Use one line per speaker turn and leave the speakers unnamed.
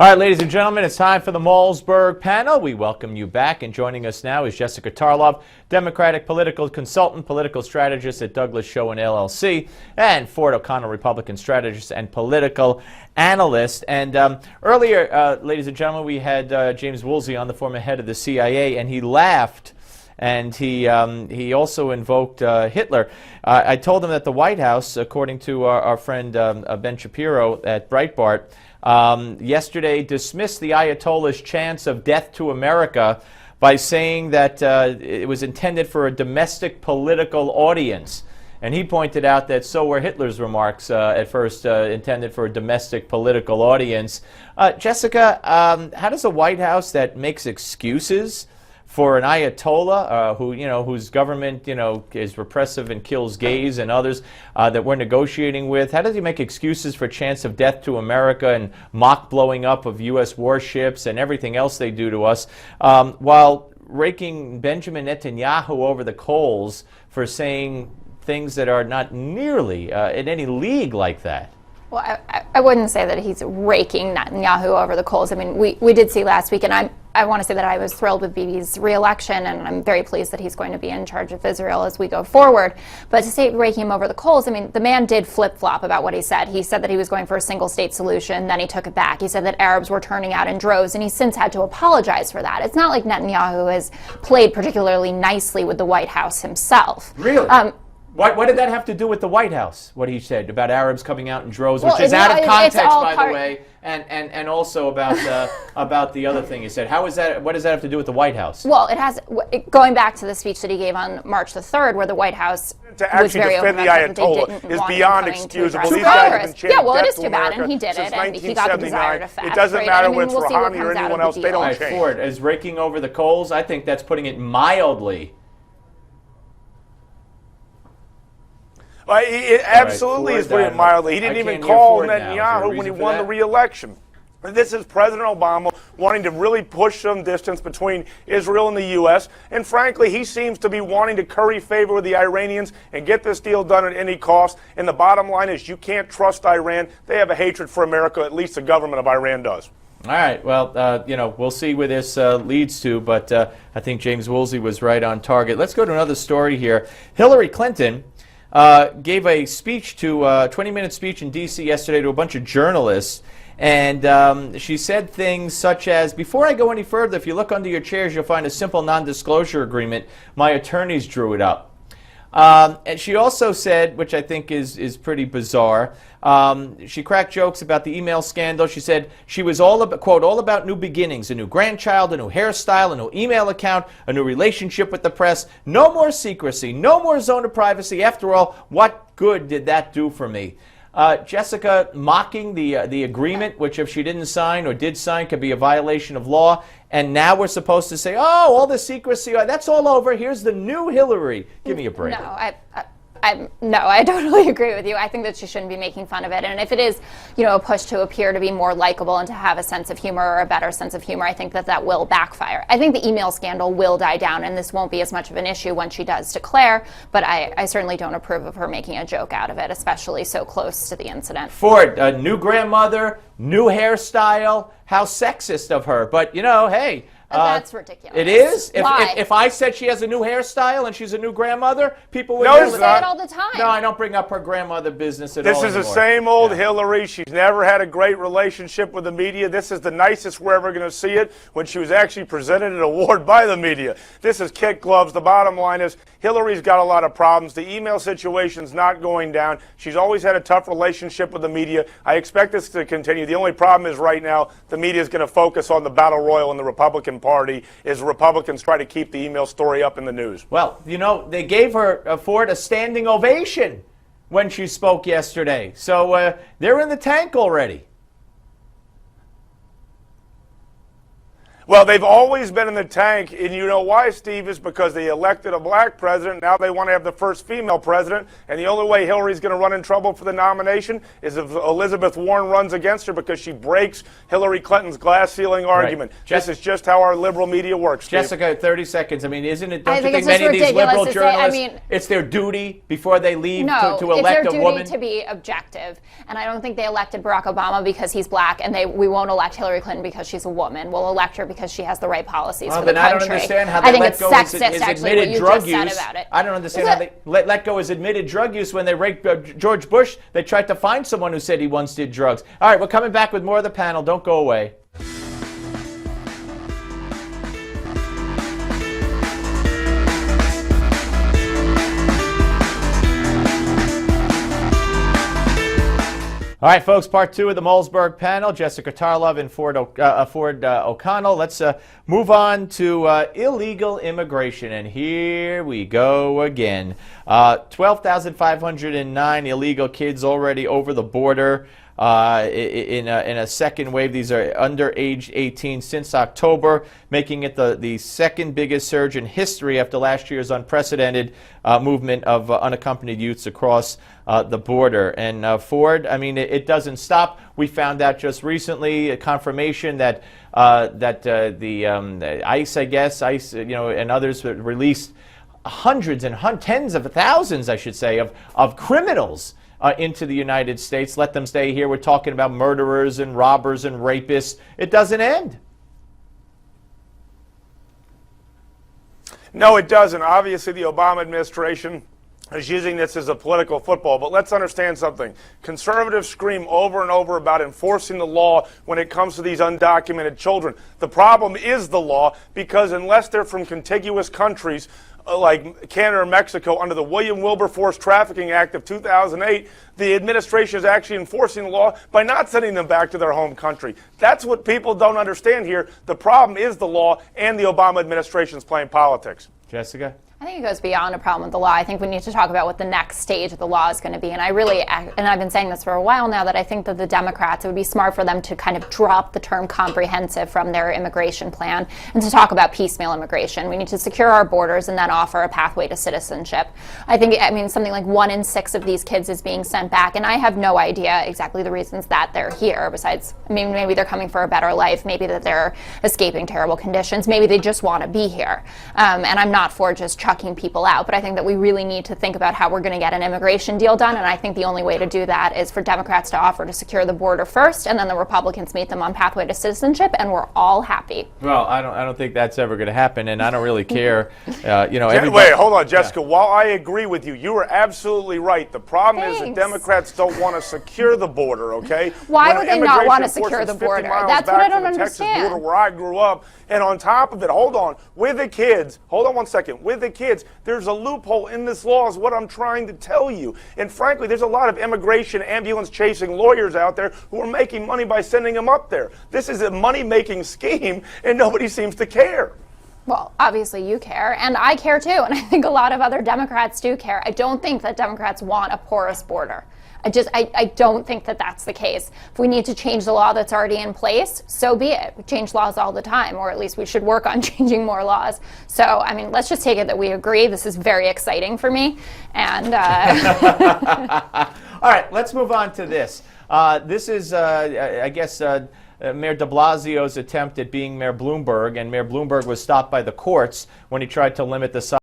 All right, ladies and gentlemen, it's time for the Malzberg panel. We welcome you back, and joining us now is Jessica Tarlov, Democratic political consultant, political strategist at Douglas Schoen LLC, and Ford O'Connell, Republican strategist and political analyst. And earlier, ladies and gentlemen, we had James Woolsey on, the former head of the CIA, and he laughed. And he also invoked Hitler. I told him that the White House, according to our friend Ben Shapiro at Breitbart, yesterday dismissed the Ayatollah's chants of death to America by saying that it was intended for a domestic political audience. And he pointed out that so were Hitler's remarks at first intended for a domestic political audience. Jessica, how does a White House that makes excuses for an Ayatollah whose government is repressive and kills gays and others that we're negotiating with, how does he make excuses for chants of death to America and mock blowing up of U.S. warships and everything else they do to us, while raking Benjamin Netanyahu over the coals for saying things that are not nearly in any league like that?
Well, I wouldn't say that he's raking Netanyahu over the coals. I mean, we did see last week, and I want to say that I was thrilled with Bibi's re-election, and I'm very pleased that he's going to be in charge of Israel as we go forward. But to say raking him over the coals, I mean, the man did flip-flop about what he said. He said that he was going for a single-state solution, then he took it back. He said that Arabs were turning out in droves, and he's since had to apologize for that. It's not like Netanyahu has played particularly nicely with the White House himself.
Really? What did that have to do with the White House, what he said about Arabs coming out in droves, which is out of context, by the way, and also about the other thing he said. What does that have to do with the White House?
Well, it has, going back to the speech that he gave on March the 3rd, where the White House
to actually defend the Ayatollah is beyond excusable. These guys have been chanting
well, it is
death
too
to
bad,
America
and he did
since
it, and he got the desired effect.
It doesn't matter whether it's
we'll
Rouhani or anyone else, they don't change.
Ford, is raking over the coals? I think that's putting it mildly.
It absolutely is putting it mildly. He didn't even call Netanyahu when he won the re-election. This is President Obama wanting to really push some distance between Israel and the U.S. And frankly, he seems to be wanting to curry favor with the Iranians and get this deal done at any cost. And the bottom line is you can't trust Iran. They have a hatred for America, at least the government of Iran does.
All right. Well, we'll see where this leads to, but I think James Woolsey was right on target. Let's go to another story here. Hillary Clinton gave a speech to a 20-minute speech in D.C. yesterday to a bunch of journalists, and she said things such as, "Before I go any further, if you look under your chairs, you'll find a simple non-disclosure agreement. My attorneys drew it up." And she also said, which I think is pretty bizarre, she cracked jokes about the email scandal. She said she was all about, quote, all about new beginnings, a new grandchild, a new hairstyle, a new email account, a new relationship with the press. No more secrecy, no more zone of privacy. After all, what good did that do for me? Jessica mocking the agreement, which if she didn't sign or did sign could be a violation of law. And now we're supposed to say, oh, all the secrecy, that's all over. Here's the new Hillary. Give me a break.
No, I totally agree with you. I think that she shouldn't be making fun of it. And if it is, a push to appear to be more likable and to have a sense of humor or a better sense of humor, I think that will backfire. I think the email scandal will die down, and this won't be as much of an issue when she does declare. But I certainly don't approve of her making a joke out of it, especially so close to the incident.
Ford, a new grandmother, new hairstyle. How sexist of her. But, hey.
That's ridiculous.
It is?
Why?
If I said she has a new hairstyle and she's a new grandmother, people would
say
it all the time.
No, I don't bring up her grandmother business at all
This is the same old Hillary. She's never had a great relationship with the media. This is the nicest we're ever going to see it when she was actually presented an award by the media. This is kid gloves. The bottom line is Hillary's got a lot of problems. The email situation's not going down. She's always had a tough relationship with the media. I expect this to continue. The only problem is right now the media is going to focus on the battle royal in the Republican Party as Republicans try to keep the email story up in the news.
Well, they gave her, Ford, a standing ovation when she spoke yesterday. So they're in the tank already.
Well, they've always been in the tank, and you know why, Steve, is because they elected a black president. Now they want to have the first female president, and the only way Hillary's going to run in trouble for the nomination is if Elizabeth Warren runs against her, because she breaks Hillary Clinton's glass ceiling argument.
Right.
This is just how our liberal media works, Steve.
Jessica, 30 seconds. I mean, isn't it, don't
I
you
think
think
it's just
many of these
ridiculous
liberal
to say,
journalists, it's their duty before they leave to elect a woman?
No, it's their duty to be objective. And I don't think they elected Barack Obama because he's black, and we won't elect Hillary Clinton because she's a woman. We'll elect her because she has the right policies for the country.
I don't understand how
I
they
think
let
it's
go
sexist,
his
actually,
admitted
what you
drug
just said
use.
about it.
I don't understand how they let go his admitted drug use when they raped George Bush. They tried to find someone who said he once did drugs. All right, we're coming back with more of the panel. Don't go away. All right, folks, part two of the Malzberg panel, Jessica Tarlov and Ford O'Connell. Let's move on to illegal immigration, and here we go again. 12,509 illegal kids already over the border in a second wave. These are under age 18 since October, making it the second biggest surge in history after last year's unprecedented movement of unaccompanied youths across the border. And Ford, I mean, it doesn't stop. We found out just recently a confirmation that the ICE, and others released hundreds and tens of thousands, I should say, of criminals into the United States. Let them stay here. We're talking about murderers and robbers and rapists. It doesn't end.
No, it doesn't. Obviously, the Obama administration is using this as a political football. But let's understand something. Conservatives scream over and over about enforcing the law when it comes to these undocumented children. The problem is the law, because unless they're from contiguous countries like Canada or Mexico under the William Wilberforce Trafficking Act of 2008, the administration is actually enforcing the law by not sending them back to their home country. That's what people don't understand here. The problem is the law, and the Obama administration is playing politics.
Jessica?
I think it goes beyond a problem with the law. I think we need to talk about what the next stage of the law is going to be. And I've been saying this for a while now, that I think that the Democrats, it would be smart for them to kind of drop the term comprehensive from their immigration plan and to talk about piecemeal immigration. We need to secure our borders and then offer a pathway to citizenship. I mean, something like 1 in 6 of these kids is being sent back. And I have no idea exactly the reasons that they're here, besides, maybe they're coming for a better life, maybe that they're escaping terrible conditions, maybe they just want to be here. And I'm not for just chucking people out, but I think that we really need to think about how we're going to get an immigration deal done, and I think the only way to do that is for Democrats to offer to secure the border first, and then the Republicans meet them on pathway to citizenship, and we're all happy.
Well, I don't think that's ever going to happen, and I don't really care.
Wait, hold on, Jessica. Yeah. While I agree with you, you are absolutely right. The problem is that Democrats don't want to secure the border, okay?
Why would they not want to secure the border? That's what I don't understand.
Texas border where I grew up, and on top of it, hold on one second, with the kids, there's a loophole in this law is what I'm trying to tell you. And frankly, there's a lot of immigration ambulance chasing lawyers out there who are making money by sending them up there. This is a money-making scheme, and nobody seems to care.
Well, obviously you care, and I care too, and I think a lot of other Democrats do care. I don't think that Democrats want a porous border. I don't think that that's the case. If we need to change the law that's already in place, so be it. We change laws all the time, or at least we should work on changing more laws. So, I mean, let's just take it that we agree. This is very exciting for me. And
all right, let's move on to this. This is, I guess, Mayor de Blasio's attempt at being Mayor Bloomberg, and Mayor Bloomberg was stopped by the courts when he tried to limit the size